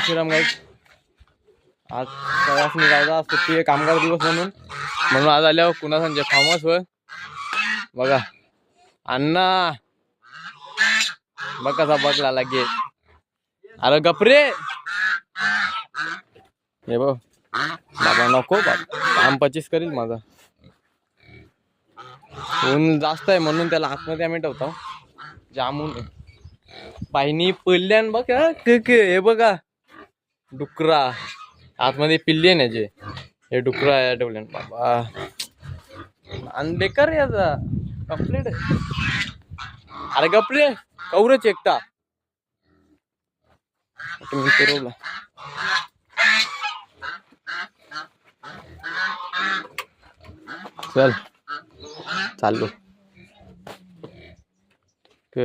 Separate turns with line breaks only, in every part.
Shriram guide. आज प्रवासनी जायचा सुट्टी कामगार दिवस म्हणून आज आल्यावर पुन्हा संजय फार्म हाऊसवर. बघा अण्णा बघ कसा बघला लागे. अरे गपरे हे बघ बाबा नको बाबा काम 25 करील माझा. ऊन जास्त आहे म्हणून त्याला आतमध्ये आम्ही ठेवतो. जामून पाहिनी पडल्यान बघ हे बघा डुकरा आतमध्ये पिल्ली आहे ना जे हे डुकरा आहे ठेवल्यान बाबा. आणि बेकार याचा कंप्लीट. अरे गपरे कवरच एकटा मी फिरवला. चल चाललो.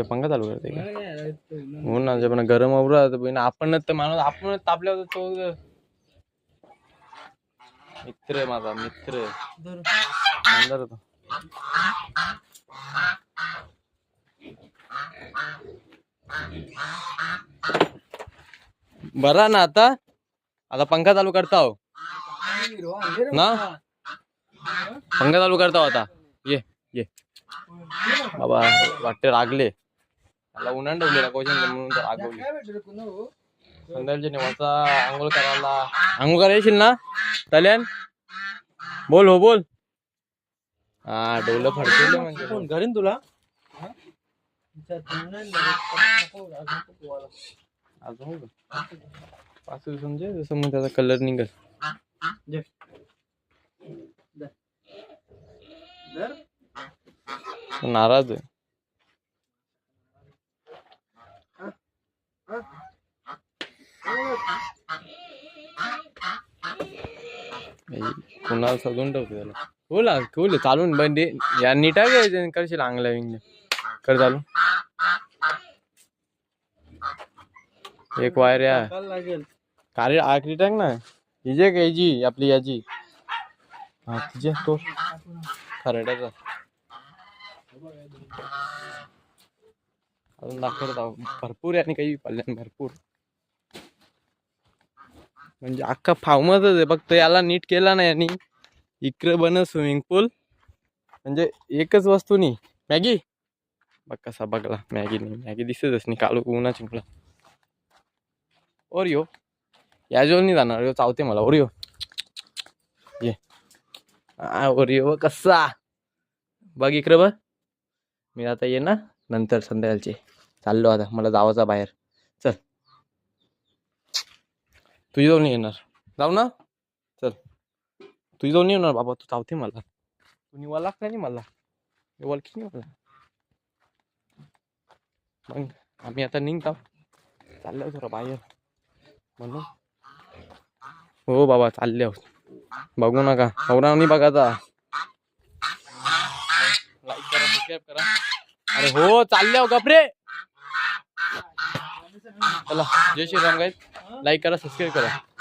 पंखा चालू करते का हो ना पण गरम आवरा आपणच तर माणूस आपणच तापल्यावर तो मित्र माझा मित्र बरा ना. आता पंखा चालू करता हो ना. पंखा चालू करता हो आता. ये ये बाबा वाटते रागले मला उन्हाण ठेवलेला क्वेश्चन म्हणून तर रागवली. संध्याकाळच्या निवाचा आंघोळ करायला आंघोळ करायला येशील ना तल्यान. बोल हो बोल. हा डोलं फडकवलं म्हणजे घरीन तुला. अजून समजे जसं मग त्याचा कलर निघल. नाराज आहे. कुणाला सजून ठेवते त्याला. बोला खोल चालून बंदे या नीटा घ्यायचं करशील आंगला विंगला कर चालू. एक वायर या कार्य आखरी टाक ना हिजे घ्यायची आपली याची. हा तिचे तो खरड्याचा अजून दाखवत भरपूर आहे आणि काही पल्ल्यान भरपूर म्हणजे अख्खा फार्मच आहे. फक्त याला नीट केला नाही आणि इकडे बन स्विमिंग पूल म्हणजे एकच वस्तू नाही. मॅगी बघ कसा बघला. मॅगी नाही मॅगी दिसतच नाही काळू उन्हा चिंकला. ओरिओ या जेवण नाही जाणार यो चावते मला. ओरिओ ये ओरिओ कसा बघ इकडे बघ. मी आता ये ना नंतर संध्याकाळचे चाललो. आता मला जावाचा बाहेर. चल तुझी जाऊन येणार जाऊ ना. चल तुझी जाऊन येणार बाबा. तू चावते मला. तू निवाला लागता नाही मला ओळखी नाही मला. मग आम्ही आता निघतो चाललो थोडं बाहेर म्हणून. हो बाबा चालले बघू नका एवढा नाही बघायचा. लाईक करा सबस्क्राईब करा. अरे हो चालले गपरे. चला जय श्रीराम गाईज. लाईक करा सबस्क्राईब करा.